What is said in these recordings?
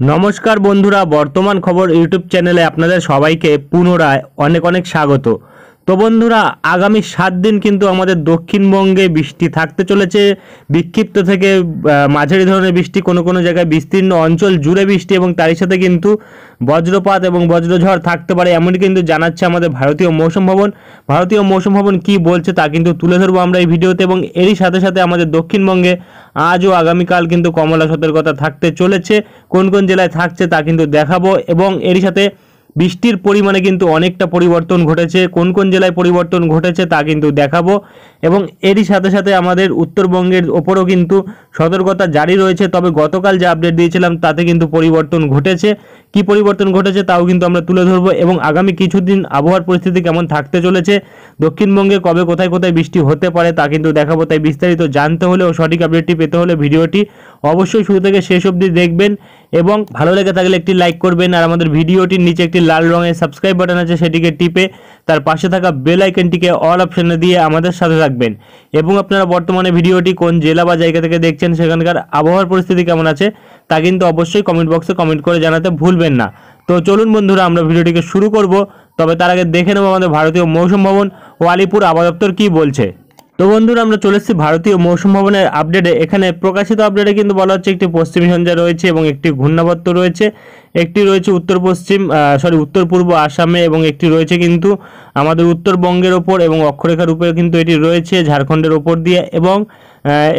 নমস্কার বন্ধুরা, বর্তমান খবর ইউটিউব চ্যানেলে আপনাদের সবাইকে পুনরায় অনেক অনেক স্বাগত। তো বন্ধুরা, আগামী 7 দিন কিন্তু আমাদের দক্ষিণবঙ্গে বৃষ্টি থাকতে চলেছে। বিক্ষিপ্ত থেকে মাঝারি ধরনের বৃষ্টি, কোনো কোনো জায়গায় বিস্তীর্ণ অঞ্চল জুড়ে বৃষ্টি এবং তারই সাথে কিন্তু বজ্রপাত এবং বজ্রঝড় থাকতে পারে, এমনই কিন্তু জানাচ্ছে আমাদের ভারতীয় মৌসুম ভবন। ভারতীয় মৌসুম ভবন কী বলছে তা কিন্তু তুলে ধরবো আমরা এই ভিডিওতে। এবং এরই সাথে সাথে আমাদের দক্ষিণবঙ্গে আজ ও আগামীকাল কিন্তু কমলা সতর্কতা থাকতে চলেছে। কোন কোন জেলায় থাকছে তা কিন্তু দেখাবো এবং এরই সাথে বৃষ্টির পরিমাণে কিন্তু অনেকটা পরিবর্তন ঘটেছে। কোন কোন জেলায় পরিবর্তন ঘটেছে তা কিন্তু দেখাবো এবং এরই সাথে সাথে আমাদের উত্তরবঙ্গের ওপরও কিন্তু সতর্কতা জারি রয়েছে। তবে গতকাল যে আপডেট দিয়েছিলাম তাতে কিন্তু পরিবর্তন ঘটেছে। কি পরিবর্তন ঘটেছে তাও কিন্তু আমরা তুলে ধরবো এবং আগামী কিছুদিন আবহাওয়ার পরিস্থিতি কেমন থাকতে চলেছে, দক্ষিণবঙ্গে কবে কোথায় কোথায় বৃষ্টি হতে পারে তা কিন্তু দেখাবো। তাই বিস্তারিত জানতে হলে ও সঠিক আপডেটটি পেতে হলে ভিডিওটি অবশ্যই শুরু থেকে শেষ অবধি দেখবেন এবং ভালো লেগে থাকলে একটি লাইক করবেন। আর আমাদের ভিডিওটির নিচে একটি লাল রঙের সাবস্ক্রাইব বাটন আছে, সেটিকে টিপে তার পাশে থাকা বেল আইকনটিকে অল অপশনে দিয়ে আমাদের সাথে থাকবেন। এবং আপনারা বর্তমানে ভিডিওটি কোন জেলা বা জায়গা থেকে দেখছেন, সেখানকার আবহাওয়ার পরিস্থিতি কেমন আছে তা কিন্তু অবশ্যই কমেন্ট বক্সে কমেন্ট করে জানাতে ভুলবেন না। তো চলুন বন্ধুরা, আমরা ভিডিওটিকে শুরু করব। তবে তার আগে দেখে নেব আমাদের ভারতীয় মৌসুম ভবন ও আলিপুর আবহাওয়া দপ্তর কী বলছে। তো বন্ধুরা, আমরা চলে এসেছি ভারতীয় মৌসুম ভবনের আপডেটে। এখানে প্রকাশিত আপডেটে কিন্তু বলা হচ্ছে একটি পশ্চিমী ঝঞ্ঝা রয়েছে এবং একটি ঘূর্ণাবর্ত রয়েছে। একটি রয়েছে উত্তর পূর্ব আসামে এবং একটি রয়েছে কিন্তু আমাদের উত্তরবঙ্গের ওপর এবং অক্ষরেখার উপরে কিন্তু এটি রয়েছে ঝাড়খণ্ডের ওপর দিয়ে। এবং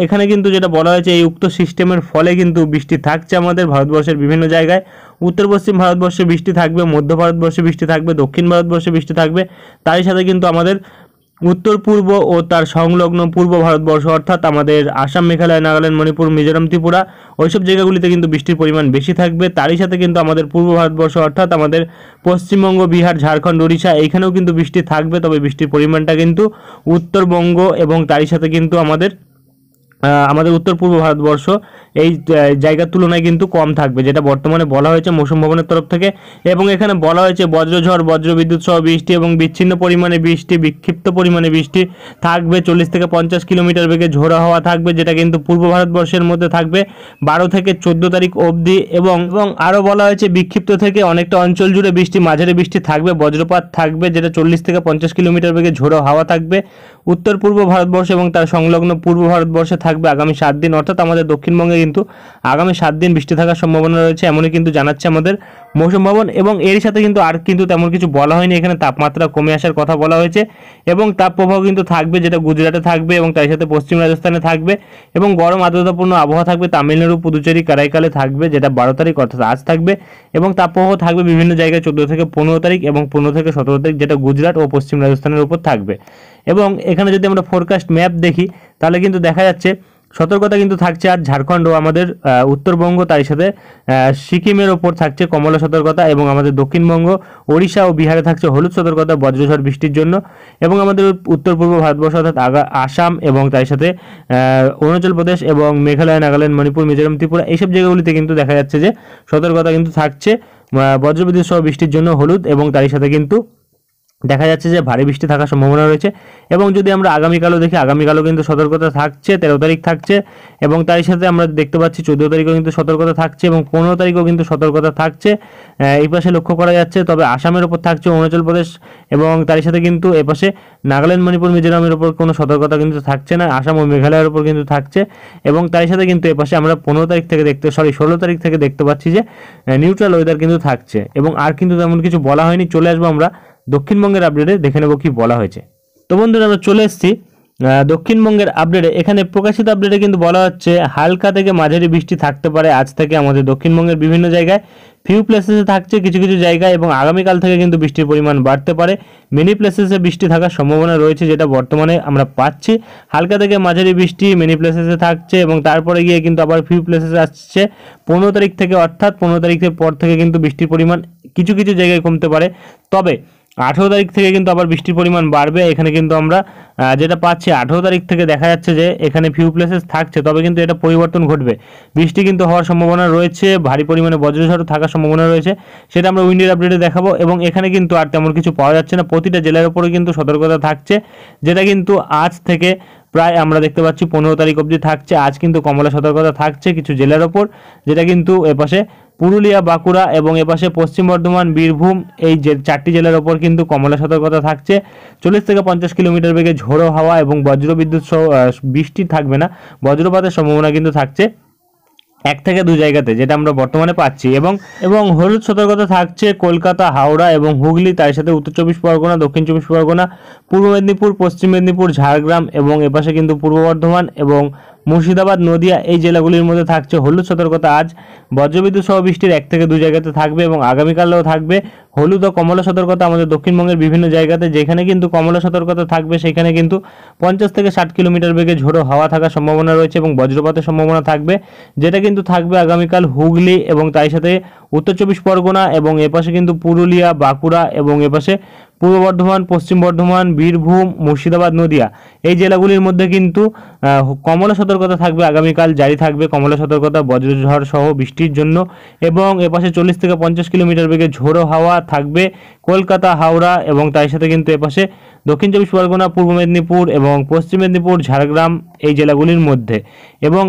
এখানে কিন্তু যেটা বলা হয়েছে, এই উক্ত সিস্টেমের ফলে কিন্তু বৃষ্টি থাকছে আমাদের ভারতবর্ষের বিভিন্ন জায়গায়। উত্তর পশ্চিম ভারতবর্ষে বৃষ্টি থাকবে, মধ্য ভারতবর্ষে বৃষ্টি থাকবে, দক্ষিণ ভারতবর্ষে বৃষ্টি থাকবে। তারই সাথে কিন্তু আমাদের উত্তর পূর্ব ও তার সংলগ্ন পূর্ব ভারতবর্ষ অর্থাৎ আমাদের আসাম, মেঘালয়, নাগাল্যান্ড, মণিপুর, মিজোরাম, ত্রিপুরা ওইসব জায়গাগুলিতে কিন্তু বৃষ্টির পরিমাণ বেশি থাকবে। তারই সাথে কিন্তু আমাদের পূর্ব ভারতবর্ষ অর্থাৎ আমাদের পশ্চিমবঙ্গ, বিহার, ঝাড়খণ্ড, উড়িষ্যা এইখানেও কিন্তু বৃষ্টি থাকবে। তবে বৃষ্টির পরিমাণটা কিন্তু উত্তরবঙ্গ এবং তারই সাথে কিন্তু আমাদের উত্তর পূর্ব ভারতবর্ষ এই জায়গার তুলনায় কিন্তু কম থাকবে, যেটা বর্তমানে বলা হয়েছে মৌসুম ভবনের তরফ থেকে। এবং এখানে বলা হয়েছে বজ্রঝড়, বজ্রবিদ্যুৎ সহ বৃষ্টি এবং বিচ্ছিন্ন পরিমাণে বৃষ্টি, বিক্ষিপ্ত পরিমাণে বৃষ্টি থাকবে। 40 থেকে 50 কিলোমিটার বেগে ঝোড়ো হাওয়া থাকবে, যেটা কিন্তু পূর্ব ভারতবর্ষের মধ্যে থাকবে 12 থেকে 14 তারিখ অবধি। এবং আরও বলা হয়েছে বিক্ষিপ্ত থেকে অনেকটা অঞ্চল জুড়ে বৃষ্টি, মাঝারি বৃষ্টি থাকবে, বজ্রপাত থাকবে, যেটা 40 থেকে 50 কিলোমিটার বেগে ঝোড়ো হাওয়া থাকবে উত্তর পূর্ব ভারতবর্ষ এবং তার সংলগ্ন পূর্ব ভারতবর্ষে থাকবে আগামী 7 দিন। অর্থাৎ আমাদের দক্ষিণবঙ্গে কিন্তু আগামী 7 দিন বৃষ্টি থাকার সম্ভাবনা রয়েছে, এমনই কিন্তু জানাচ্ছে আমাদের মৌসুম ভবন। এবং এর সাথে কিন্তু আর কিন্তু তেমন কিছু বলা হয়নি, এখানে তাপমাত্রা কমে আসার কথা বলা হয়েছে এবং তাপ প্রবাহ কিন্তু থাকবে, যেটা গুজরাটে থাকবে এবং তার সাথে পশ্চিম রাজস্থানে থাকবে। এবং গরম আর্দ্রতাপূর্ণ আবহাওয়া থাকবে তামিলনাড়ু, পুদুচেরি, কারাইকালে থাকবে, যেটা 12 তারিখ অর্থাৎ আজ থাকবে। এবং তাপ প্রবাহ থাকবে বিভিন্ন জায়গায় 14 থেকে 15 তারিখ এবং 15 থেকে 17 তারিখ, যেটা গুজরাট ও পশ্চিম রাজস্থানের উপর থাকবে। এবং এখানে যদি আমরা ফোরকাস্ট ম্যাপ দেখি তাহলে কিন্তু দেখা যাচ্ছে সতর্কতা কিন্তু থাকছে আর ঝাড়খণ্ড ও আমাদের উত্তরবঙ্গ, তার সাথে সিকিমের ওপর থাকছে কমলা সতর্কতা এবং আমাদের দক্ষিণবঙ্গ, ওড়িশা ও বিহারে থাকছে হলুদ সতর্কতা বজ্রঝড় বৃষ্টির জন্য। এবং আমাদের উত্তর পূর্ব ভারতবর্ষ অর্থাৎ আসাম এবং তার সাথে অরুণাচল প্রদেশ এবং মেঘালয়, নাগাল্যান্ড, মণিপুর, মিজোরাম, ত্রিপুরা এইসব জায়গাগুলিতে কিন্তু দেখা যাচ্ছে যে সতর্কতা কিন্তু থাকছে বজ্রবিদ্যুৎ সহ বৃষ্টির জন্য হলুদ এবং তারই সাথে কিন্তু দেখা যাচ্ছে যে ভারী বৃষ্টি থাকার সম্ভাবনা রয়েছে। এবং যদি আমরা আগামীকালও দেখি, আগামীকালও কিন্তু সতর্কতা থাকছে, 13 তারিখ থাকছে এবং তারই সাথে আমরা দেখতে পাচ্ছি 14 তারিখও কিন্তু সতর্কতা থাকছে এবং 15 তারিখও কিন্তু সতর্কতা থাকছে এই পাশে লক্ষ্য করা যাচ্ছে। তবে আসামের ওপর থাকছে অরুণাচল প্রদেশ এবং তারই সাথে কিন্তু এপাশে নাগাল্যান্ড, মণিপুর, মিজোরামের ওপর কোনো সতর্কতা কিন্তু থাকছে না, আসাম ও মেঘালয়ের ওপর কিন্তু থাকছে। এবং তারই সাথে কিন্তু এপাশে আমরা 16 তারিখ থেকে দেখতে পাচ্ছি যে নিউট্রাল ওয়েদার কিন্তু থাকছে এবং আর কিন্তু তেমন কিছু বলা হয়নি। চলে আসবো আমরা দক্ষিণবঙ্গের আপডেটে, দেখে নেব কি বলা হয়েছে। তো বন্ধুরা, আমরা চলে এসেছি দক্ষিণবঙ্গের আপডেটে। এখানে প্রকাশিত আপডেটে কিন্তু বলা হচ্ছে হালকা থেকে মাঝারি বৃষ্টি থাকতে পারে আজ থেকে আমাদের দক্ষিণবঙ্গের বিভিন্ন জায়গায়, ফিউ প্লেসেসে থাকছে কিছু কিছু জায়গায় এবং আগামীকাল থেকে কিন্তু বৃষ্টির পরিমাণ বাড়তে পারে। মেনি প্লেসেসে বৃষ্টি থাকার সম্ভাবনা রয়েছে, যেটা বর্তমানে আমরা পাচ্ছি। হালকা থেকে মাঝারি বৃষ্টি মেনি প্লেসেসে থাকছে এবং তারপরে গিয়ে কিন্তু আবার ফিউ প্লেসেসে আসছে 15 তারিখ থেকে। অর্থাৎ 15 তারিখের পর থেকে কিন্তু বৃষ্টির পরিমাণ কিছু কিছু জায়গায় কমতে পারে। তবে 18 তারিখ থেকে কিন্তু আবার বৃষ্টির পরিমাণ বাড়বে। এখানে কিন্তু আমরা যেটা পাচ্ছি 18 তারিখ থেকে দেখা যাচ্ছে যে এখানে ফিউ প্লেসেস থাকছে, তবে কিন্তু এটা পরিবর্তন ঘটবে, বৃষ্টি কিন্তু হওয়ার সম্ভাবনা রয়েছে, ভারী পরিমাণে বজ্রঝড় থাকার সম্ভাবনা রয়েছে, সেটা আমরা উইন্ডের আপডেটে দেখাবো। এবং এখানে কিন্তু আর তেমন কিছু পাওয়া যাচ্ছে না, প্রতিটা জেলার উপরে কিন্তু সতর্কতা থাকছে, যেটা কিন্তু আজ থেকে প্রায় আমরা দেখতে পাচ্ছি 15 তারিখ অবধি থাকছে। আজ কিন্তু কমলা সতর্কতা থাকছে কিছু জেলার ওপর, যেটা কিন্তু এপাশে পুরুলিয়া, বাঁকুড়া এবং এপাশে পশ্চিম বর্ধমান, বীরভূম এই যে 4টি জেলার ওপর কিন্তু কমলা সতর্কতা থাকছে। 40 থেকে 50 কিলোমিটার বেগে ঝোড়ো হাওয়া এবং বজ্রবিদ্যুৎ সহ বৃষ্টি থাকবে না, বজ্রপাতের সম্ভাবনা কিন্তু থাকছে 1 থেকে 2 জায়গাতে, যেটা আমরা বর্তমানে পাচ্ছি। এবং হলুদ সতর্কতা থাকছে কলকাতা, হাওড়া এবং হুগলি, তার সাথে উত্তর 24 পরগনা, দক্ষিণ 24 পরগনা, পূর্ব মেদিনীপুর, পশ্চিম মেদিনীপুর, ঝাড়গ্রাম এবং এপাশে কিন্তু পূর্ব বর্ধমান এবং মুর্শিদাবাদ, নদিয়া এই জেলাগুলির মধ্যে থাকছে হলুদ সতর্কতা। আজ বজ্রবিদ্যুৎ সহ বৃষ্টির 1 থেকে 2 জায়গাতে থাকবে এবং আগামীকালেও থাকবে হলুদ ও কমলা সতর্কতা আমাদের দক্ষিণবঙ্গের বিভিন্ন জায়গাতে। যেখানে কিন্তু কমলা সতর্কতা থাকবে সেখানে কিন্তু 50 থেকে 60 কিলোমিটার বেগে ঝোড়ো হাওয়া থাকার সম্ভাবনা রয়েছে এবং বজ্রপাতের সম্ভাবনা থাকবে, যেটা কিন্তু থাকবে আগামীকাল হুগলি এবং তার সাথে উত্তর 24 পরগনা এবং এপাশে কিন্তু পুরুলিয়া, বাঁকুড়া এবং এপাশে পূর্ব বর্ধমান, পশ্চিম বর্ধমান, বীরভূম, মুর্শিদাবাদ, নদিয়া এই জেলাগুলির মধ্যে কিন্তু কমলা সতর্কতা থাকবে আগামীকাল, জারি থাকবে কমলা সতর্কতা বজ্রঝড় সহ বৃষ্টির জন্য। এবং এপাশে 40 থেকে 50 কিলোমিটার বেগে ঝোড়ো হাওয়া থাকবে কলকাতা, হাওড়া এবং তার সাথে কিন্তু এপাশে দক্ষিণ 24 পরগনা, পূর্ব মেদিনীপুর এবং পশ্চিম মেদিনীপুর, ঝাড়গ্রাম এই জেলাগুলির মধ্যে। এবং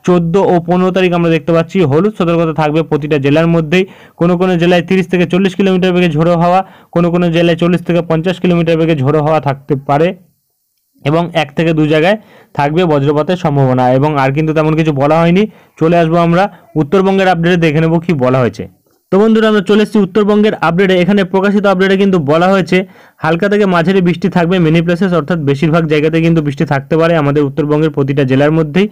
14 ও 15 তারিখ আমরা দেখতে পাচ্ছি হলুদ সতর্কতা থাকবে প্রতিটা জেলার মধ্যেই। কোনো কোনো জেলায় 30 থেকে 40 কিলোমিটার বেগে ঝোড়ো হাওয়া, কোনো কোনো জেলায় 40 থেকে 50 কিলোমিটার বেগে ঝোড়ো হাওয়া থাকতে পারে এবং 1 থেকে 2 জায়গায় থাকবে বজ্রপাতের সম্ভাবনা। এবং আর কিন্তু তেমন কিছু বলা হয়নি। চলে আসবো আমরা উত্তরবঙ্গের আপডেটে, দেখে নেব কি বলা হয়েছে। তো বন্ধুরা আমরা চলে এসেছি উত্তরবঙ্গের আপডেটে। এখানে প্রকাশিত আপডেটে কিন্তু বলা হয়েছে হালকা থেকে মাঝারি বৃষ্টি থাকবে মেনি প্লেসেস, অর্থাৎ বেশিরভাগ জায়গাতে কিন্তু বৃষ্টি থাকতে পারে আমাদের উত্তরবঙ্গের প্রতিটা জেলার মধ্যেই।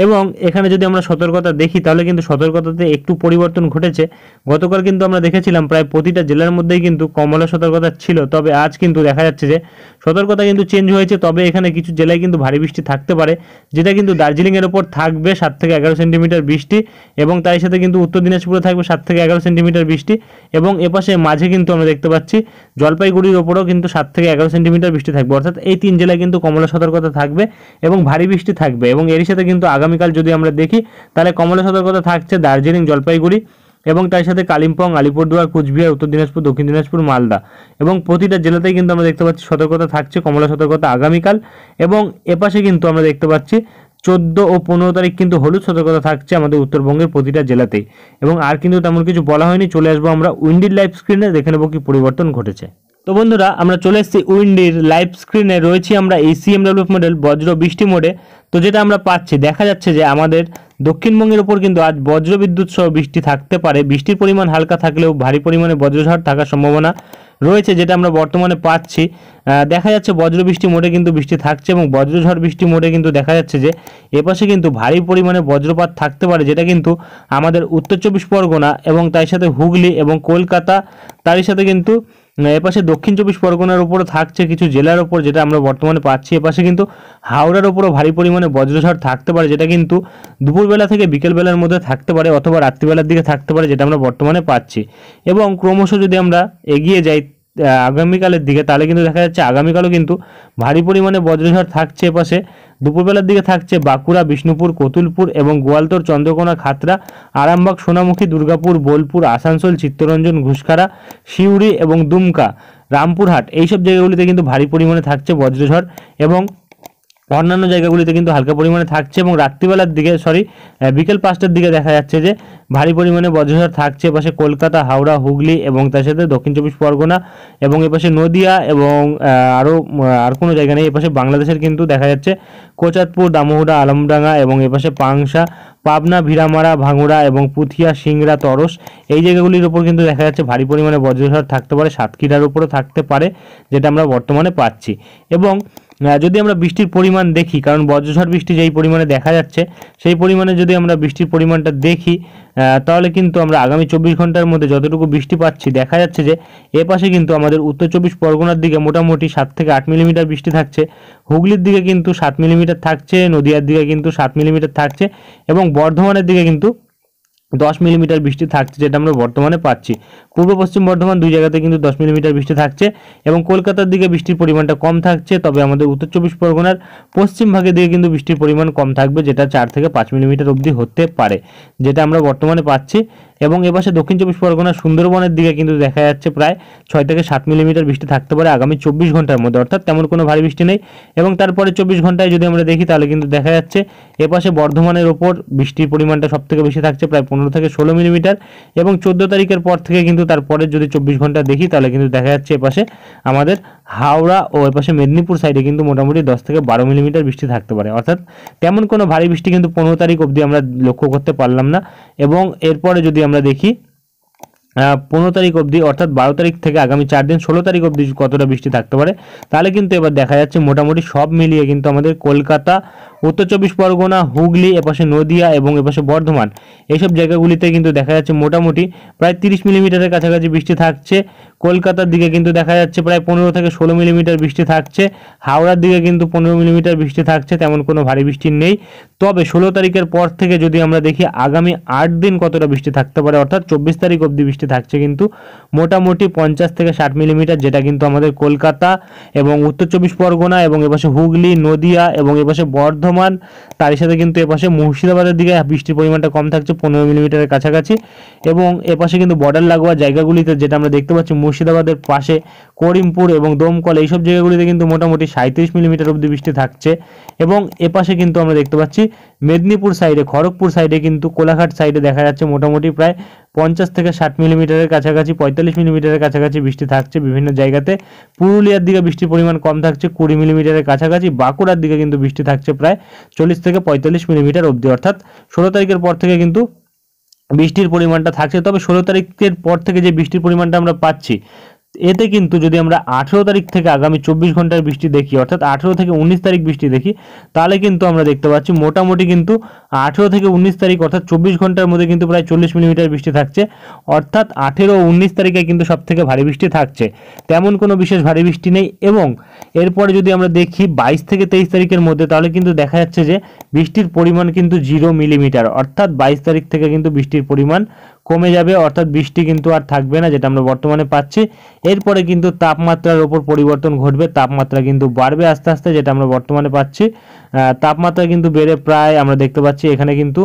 এবং এখানে যদি আমরা সতর্কতা দেখি তাহলে কিন্তু সতর্কতাতে একটু পরিবর্তন ঘটেছে। গতকাল কিন্তু আমরা দেখেছিলাম প্রায় প্রতিটা জেলার মধ্যেই কিন্তু কমলা সতর্কতা ছিল, তবে আজ কিন্তু দেখা যাচ্ছে যে সতর্কতা কিন্তু চেঞ্জ হয়েছে। তবে এখানে কিছু জেলায় কিন্তু ভারী বৃষ্টি থাকতে পারে, যেটা কিন্তু দার্জিলিংয়ের ওপর থাকবে 7 থেকে 11 সেন্টিমিটার বৃষ্টি এবং তার সাথে কিন্তু উত্তর দিনাজপুরে থাকবে 7 থেকে 11 সেন্টিমিটার বৃষ্টি। এবং এপাশে মাঝে কিন্তু আমরা দেখতে পাচ্ছি জলপাইগুড়ির ওপরেও কিন্তু 7 থেকে 11 সেন্টিমিটার বৃষ্টি থাকবে, অর্থাৎ এই 3 জেলায় কিন্তু কমলা সতর্কতা থাকবে এবং ভারী বৃষ্টি থাকবে। এবং এর সাথে কিন্তু আগামীকাল যদি আমরা দেখি তাহলে কমলা সতর্কতা থাকছে দার্জিলিং, জলপাইগুড়ি এবং তার সাথে কালিম্পং, আলিপুরদুয়ার, কুচবিহার, উত্তর দিনাজপুর, দক্ষিণ দিনাজপুর, মালদা এবং প্রতিটা জেলাতেই কিন্তু আমরা দেখতে পাচ্ছি সতর্কতা থাকছে কমলা সতর্কতা আগামীকাল। এবং এপাশে কিন্তু আমরা দেখতে পাচ্ছি 14 ও 15 তারিখ কিন্তু হলুদ সতর্কতা থাকছে আমাদের উত্তরবঙ্গের প্রতিটা জেলাতেই। এবং আর কিন্তু তেমন কিছু বলা হয়নি। চলে আসবো আমরা উইন্ডির লাইভ স্ক্রিনে, দেখে নেবো কি পরিবর্তন ঘটেছে। তো বন্ধুরা আমরা চলে এসেছি উইন্ডির লাইভ স্ক্রিনে, রয়েছি আমরা এই সিএমডব্লিউ মডেল বজ্র বৃষ্টি মোডে। তো যেটা আমরা পাচ্ছি দেখা যাচ্ছে যে আমাদের দক্ষিণবঙ্গের ওপর কিন্তু আজ বজ্রবিদ্যুৎ সহ বৃষ্টি থাকতে পারে। বৃষ্টির পরিমাণ হালকা থাকলেও ভারী পরিমাণে বজ্রঝড় থাকার সম্ভাবনা রয়েছে, যেটা আমরা বর্তমানে পাচ্ছি। দেখা যাচ্ছে বজ্রবৃষ্টি মোডে কিন্তু বৃষ্টি থাকছে এবং বজ্রঝড় বৃষ্টি মোডে কিন্তু দেখা যাচ্ছে যে এপাশে কিন্তু ভারী পরিমাণে বজ্রপাত থাকতে পারে, যেটা কিন্তু আমাদের উত্তর 24 পরগনা এবং তার সাথে হুগলি এবং কলকাতা, তারই সাথে কিন্তু এপাশে দক্ষিণ 24 পরগনার উপরে থাকছে কিছু জেলার ওপর, যেটা আমরা বর্তমানে পাচ্ছি। এপাশে কিন্তু হাওড়ার ওপরও ভারী পরিমাণে বজ্রঝড় থাকতে পারে, যেটা কিন্তু দুপুরবেলা থেকে বিকেলবেলার মধ্যে থাকতে পারে অথবা রাত্রিবেলার দিকে থাকতে পারে, যেটা আমরা বর্তমানে পাচ্ছি। এবং ক্রমশ যদি আমরা এগিয়ে যাই আগামীকালের দিকে তাহলে কিন্তু দেখা যাচ্ছে আগামীকালও কিন্তু ভারী পরিমাণে বজ্রঝড় থাকছে। এপাশে দুপুরবেলার দিকে থাকছে বাঁকুড়া, বিষ্ণুপুর, কতুলপুর এবং গোয়ালতোড়, চন্দ্রকোনা, খাতড়া, আরামবাগ, সোনামুখী, দুর্গাপুর, বোলপুর, আসানসোল, চিত্তরঞ্জন, ঘুষখারা, সিউড়ি এবং দুমকা, রামপুরহাট এইসব জায়গাগুলিতে কিন্তু ভারী পরিমাণে থাকছে বজ্রঝড় এবং অন্যান্য জায়গাগুলিতে কিন্তু হালকা পরিমাণে থাকছে। এবং রাত্রিবেলার দিকে বিকেল 5টার দিকে দেখা যাচ্ছে যে ভারী পরিমাণে বজ্রঝড় থাকছে এপাশে কলকাতা, হাওড়া, হুগলি এবং তার সাথে দক্ষিণ 24 পরগনা এবং এপাশে নদিয়া এবং আর কোনো জায়গা নেই। এপাশে বাংলাদেশের কিন্তু দেখা যাচ্ছে কোচাতপুর, দামোহরা, আলমডাঙ্গা এবং এপাশে পাংশা, পাবনা, ভিড়ামারা, ভাঙুড়া এবং পুথিয়া, সিংড়া, তরস এই জায়গাগুলির উপর কিন্তু দেখা যাচ্ছে ভারী পরিমাণে বজ্রঝড় থাকতে পারে। সাতক্ষীরার উপরও থাকতে পারে, যেটা আমরা বর্তমানে পাচ্ছি। এবং যদি আমরা বৃষ্টির পরিমাণ দেখি, কারণ বজ্রঝড় বৃষ্টি যেই পরিমাণে দেখা যাচ্ছে সেই পরিমাণে যদি আমরা বৃষ্টির পরিমাণটা দেখি তাহলে কিন্তু আমরা আগামী 24 ঘন্টার মধ্যে যতটুকু বৃষ্টি পাচ্ছি দেখা যাচ্ছে যে এ পাশে কিন্তু আমাদের উত্তর 24 পরগনার দিকে মোটামুটি 7 থেকে 8 মিলিমিটার বৃষ্টি থাকছে, হুগলির দিকে কিন্তু 7 মিলিমিটার থাকছে, নদিয়ার দিকে কিন্তু 7 মিলিমিটার থাকছে এবং বর্ধমানের দিকে কিন্তু 10 মিলিমিটার বৃষ্টি থাকছে, যেটা আমরা বর্তমানে পাচ্ছি। পূর্ব পশ্চিম বর্ধমান দুই জায়গাতে কিন্তু 10 মিলিমিটার বৃষ্টি থাকছে এবং কলকাতার দিকে বৃষ্টির পরিমাণটা কম থাকছে। তবে আমাদের উত্তর 24 পরগনার পশ্চিম ভাগের দিকে কিন্তু বৃষ্টির পরিমাণ কম থাকবে, যেটা 4 থেকে 5 মিলিমিটার অবধি হতে পারে, যেটা আমরা বর্তমানে পাচ্ছি। এবং এপাশে দক্ষিণ চব্বিশ পরগনা সুন্দরবনের দিকে কিন্তু দেখা যাচ্ছে প্রায় 6 থেকে 7 মিলিমিটার বৃষ্টি থাকতে পারে আগামী 24 ঘন্টার মধ্যে, অর্থাৎ তেমন কোনো ভারী বৃষ্টি নেই। এবং তারপরে 24 ঘন্টায় যদি আমরা দেখি তাহলে কিন্তু দেখা যাচ্ছে এপাশে বর্ধমানের ওপর বৃষ্টির পরিমাণটা সবথেকে বেশি থাকছে প্রায় 15 থেকে 16 মিলিমিটার। এবং 14 তারিখের পর থেকে কিন্তু তারপরে যদি 24 ঘন্টা দেখি তাহলে কিন্তু দেখা যাচ্ছে এপাশে আমাদের হাওড়া ও এপাশে মেদিনীপুর সাইডে কিন্তু মোটামুটি 10 থেকে 12 মিলিমিটার বৃষ্টি থাকতে পারে, অর্থাৎ তেমন কোনো ভারী বৃষ্টি কিন্তু 15 তারিখ অবধি আমরা লক্ষ্য করতে পারলাম না। এবং এরপরে যদি আমরা দেখি 15 তারিখ অবধি, অর্থাৎ 12 তারিখ থেকে আগামী 4 দিন 16 তারিখ অবধি কতটা বৃষ্টি থাকতে পারে, তাহলে কিন্তু এবার দেখা যাচ্ছে মোটামুটি সব মিলিয়ে কিন্তু আমাদের কলকাতা, উত্তর চব্বিশ পরগনা, হুগলি, এপাশে নদিয়া এবং এপাশে বর্ধমান এইসব জায়গাগুলিতে কিন্তু দেখা যাচ্ছে মোটামুটি প্রায় 30 মিলিমিটারের কাছাকাছি বৃষ্টি থাকছে। কলকাতার দিকে কিন্তু দেখা যাচ্ছে প্রায় 15 থেকে 16 মিলিমিটার বৃষ্টি থাকছে। হাওড়ার দিকে কিন্তু 15 মিলিমিটার বৃষ্টি থাকছে, তেমন কোনো ভারী বৃষ্টি নেই। তবে 16 তারিখের পর থেকে যদি আমরা দেখি আগামী 8 দিন কতটা বৃষ্টি থাকতে পারে, অর্থাৎ 24 তারিখ অবধি বৃষ্টি থাকছে কিন্তু মোটামুটি 50 থেকে 60 মিলিমিটার, যেটা কিন্তু আমাদের কলকাতা এবং উত্তর চব্বিশ পরগনা এবং এপাশে হুগলি, নদিয়া এবং এপাশে বর্ধমান, তার সাথে কিন্তু এপাশে মুর্শিদাবাদের দিকে বৃষ্টির পরিমাণটা কম থাকছে 15 মিলিমিটারের কাছাকাছি। এবং এপাশে কিন্তু বর্ডার লাগোয়া জায়গাগুলিতে যেটা আমরা দেখতে পাচ্ছি মুর্শিদাবাদের পাশে করিমপুর এবং দমকল এইসব জায়গাগুলিতে কিন্তু মোটামুটি 37 মিলিমিটার অবধি বৃষ্টি থাকছে। এবং এপাশে কিন্তু আমরা দেখতে পাচ্ছি মেদিনীপুর সাইডে, খড়গপুর সাইডে কিন্তু কোলাঘাট সাইডে দেখা যাচ্ছে মোটামুটি প্রায় 50 থেকে 60 মিলিমিটারের কাছাকাছি, 45 মিলিমিটারের কাছাকাছি বৃষ্টি থাকছে বিভিন্ন জায়গাতে। পুরুলিয়ার দিকে বৃষ্টির পরিমাণ কম থাকছে 20 মিলিমিটারের কাছাকাছি। বাঁকুড়ার দিকে কিন্তু বৃষ্টি থাকছে প্রায় 40 থেকে 45 মিলিমিটার অবধি, অর্থাৎ 16 তারিখের পর থেকে কিন্তু বৃষ্টির পরিমাণটা থাকছে। তবে 16 তারিখের পর থেকে যে বৃষ্টির পরিমাণটা আমরা পাচ্ছি, এতে কিন্তু যদি আমরা 18 তারিখ থেকে আগামী 24 ঘন্টার বৃষ্টি দেখি, অর্থাৎ 18 থেকে 19 তারিখ বৃষ্টি দেখি, তাহলে কিন্তু আমরা দেখতে পাচ্ছি মোটামুটি কিন্তু 18 থেকে 19 তারিখ অর্থাৎ 24 ঘন্টার মধ্যে কিন্তু প্রায় 40 মিলিমিটার বৃষ্টি থাকছে, অর্থাৎ 18 ও 19 তারিখে কিন্তু সব থেকে ভারী বৃষ্টি থাকছে, তেমন কোনো বিশেষ ভারী বৃষ্টি নেই। এবং এরপরে যদি আমরা দেখি 22 থেকে 23 তারিখের মধ্যে, তাহলে কিন্তু দেখা যাচ্ছে যে বৃষ্টির পরিমাণ কিন্তু 0 মিলিমিটার, অর্থাৎ 22 তারিখ থেকে কিন্তু বৃষ্টির পরিমাণ কমে যাবে, অর্থাৎ বৃষ্টি কিন্তু আর থাকবে না যেটা আমরা বর্তমানে পাচ্ছি। এরপরে কিন্তু তাপমাত্রার ওপর পরিবর্তন ঘটবে, তাপমাত্রা কিন্তু বাড়বে আস্তে আস্তে, যেটা আমরা বর্তমানে পাচ্ছি। তাপমাত্রা কিন্তু বেড়ে প্রায় আমরা দেখতে পাচ্ছি এখানে কিন্তু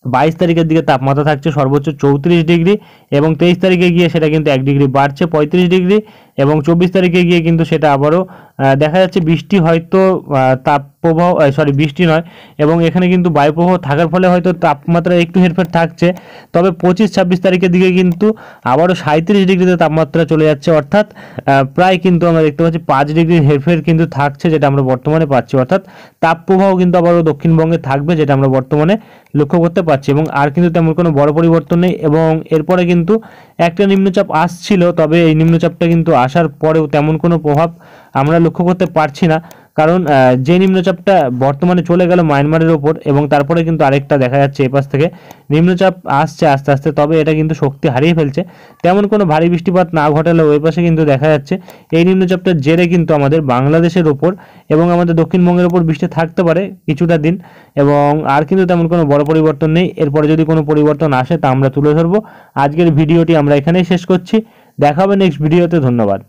22 তারিখের দিকে তাপমাত্রা থাকছে সর্বোচ্চ 34 ডিগ্রি, এবং 23 তারিখে গিয়ে সেটা কিন্তু 1 ডিগ্রি বাড়ছে 35 ডিগ্রি, এবং 24 তারিখে গিয়ে কিন্তু সেটা আবারও দেখা যাচ্ছে বৃষ্টি হয়তো তাপপ্রবাহ বৃষ্টি নয়, এবং এখানে কিন্তু বায়ুপ্রবাহ থাকার ফলে হয়তো তাপমাত্রা একটু হেরফের থাকছে। তবে 25-26 তারিখের দিকে কিন্তু আবারও 37 ডিগ্রিতে তাপমাত্রা চলে যাচ্ছে, অর্থাৎ প্রায় কিন্তু আমরা দেখতে পাচ্ছি 5 ডিগ্রির হেরফের কিন্তু থাকছে, যেটা আমরা বর্তমানে পাচ্ছি। অর্থাৎ তাপপ্রবাহ কিন্তু আবারও দক্ষিণবঙ্গে থাকবে, যেটা আমরা বর্তমানে লক্ষ্য করতে পারছি। এবং আর কিন্তু তেমন কোনো বড় পরিবর্তন নেই। এবং এরপরে কিন্তু একটা নিম্নচাপ আসছিল, তবে এই নিম্নচাপটা কিন্তু আসার পরেও তেমন কোনো প্রভাব আমরা লক্ষ্য করতে পারছি না, কারণ যে নিম্নচাপটা বর্তমানে চলে গেল মায়ানমারের ওপর, এবং তারপরে কিন্তু আরেকটা দেখা যাচ্ছে এপাশ থেকে নিম্নচাপ আসছে আস্তে আস্তে, তবে এটা কিন্তু শক্তি হারিয়ে ফেলছে। তেমন কোনো ভারী বৃষ্টিপাত না ঘটালেও ওই পাশে কিন্তু দেখা যাচ্ছে এই নিম্নচাপটার জেরে কিন্তু আমাদের বাংলাদেশের ওপর এবং আমাদের দক্ষিণবঙ্গের ওপর বৃষ্টি থাকতে পারে কিছুটা দিন, এবং আর কিন্তু তেমন কোনো বড় পরিবর্তন নেই। এরপরে যদি কোনো পরিবর্তন আসে তা আমরা তুলে ধরবো। আজকের ভিডিওটি আমরা এখানেই শেষ করছি, দেখা হবে নেক্সট ভিডিওতে। ধন্যবাদ।